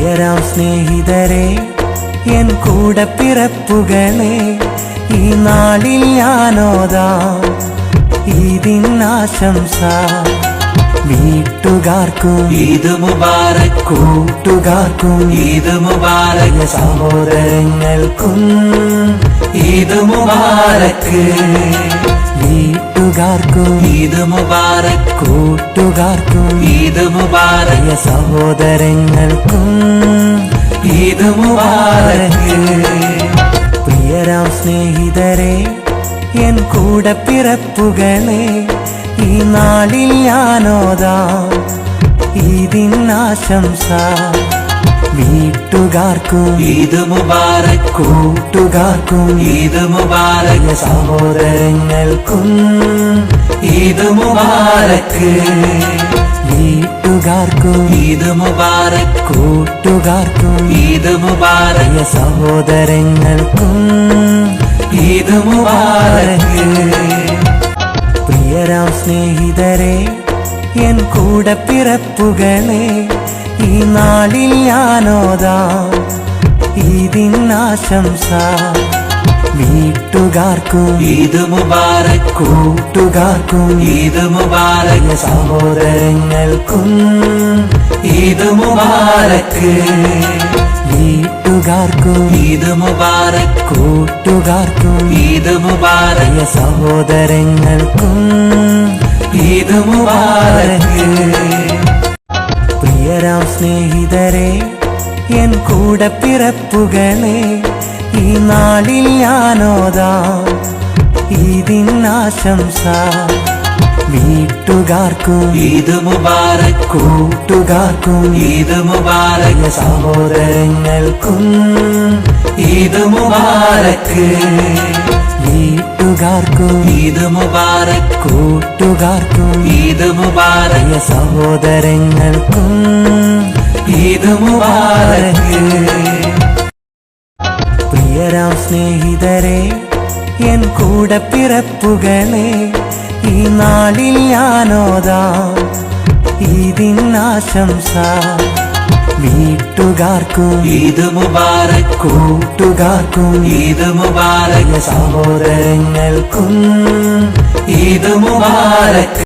പ്രിയരാം സ്നേഹിതരെ, എൻ കൂടപ്പിറപ്പുകളെ, ഈ നാളിൽ ഞാനോദാം ഈദിനാശംസ. വീട്ടുകാർക്കും ഈദ് മുബാറക്, കൂട്ടുകാർക്കും ഈദ് മുബാറക്, സഹോദരങ്ങൾക്കും ഈദ് മുബാറക്. വീട്ടുകാർക്കും ഈദ് മുബാറക്, കൂട്ടുകാർക്കും ഈദ് മുബാറക്, സഹോദരങ്ങൾക്കും ഈദ് മുബാറക്. പ്രിയരാം സ്നേഹിതരെ, എൻ കൂടപ്പിറപ്പുകളെ, ഈ നാളിൽ ഞാനോദാം ഈദിനാശംസ. വീട്ടുകാർക്കും ഈദ് മുബാറക്, കൂട്ടുകാർക്കും ഈദ് മുബാറക്, സഹോദരങ്ങൾക്കും ഈദ് മുബാറക്. വീട്ടുകാർക്കും ഈദ് മുബാറക്, കൂട്ടുകാർക്കും ഈദ് മുബാറക്, സഹോദരങ്ങൾക്കും ഈദ് മുബാറക്. പ്രിയരാം സ്നേഹിതരെ, എൻ കൂടപ്പിറപ്പുകളെ, ഈ നാളിൽ ഞാനോദാം ഈദിനാശംസ. വീട്ടുകാർക്കും ഈദ് മുബാറക്, കൂട്ടുകാർക്കും ഈദ് മുബാറക്, സഹോദരങ്ങൾക്കും ഈദ് മുബാറക്. വീട്ടുകാർക്കും ഈദ് മുബാറക്, കൂട്ടുകാർക്കും ഈദ് മുബാറക്, സഹോദരങ്ങൾക്കും ഈദ് മുബാറക്. പ്രിയരാം സ്നേഹിതരെ, എൻ കൂടപ്പിറപ്പുകളെ, ഈ നാളിൽ ഞാനോദാം ഈദിനാശംസ. വീട്ടുകാർക്കും ഈദ് മുബാറക്, കൂട്ടുകാർക്കും ഈദ് മുബാറക്, സഹോദരങ്ങൾക്കും ഈദ് മുബാറക്. വീട്ടുകാർക്കും ഈദ് മുബാറക്, കൂട്ടുകാർക്കും ഈദ് മുബാറക്, സഹോദരങ്ങൾക്കും ഈദ് മുബാറക്. പ്രിയരാം സ്നേഹിതരെ, എൻ കൂടപ്പിറപ്പുകളെ, ഈ നാളിൽ ഞാനോദാം ഈദിനാശംസ. വീട്ടുകാർക്കും ഈദ് മുബാറക്, കൂട്ടുകാർക്കും ഈദ് മുബാറക്, സഹോദരങ്ങൾക്കും ഈദ് മുബാറക്.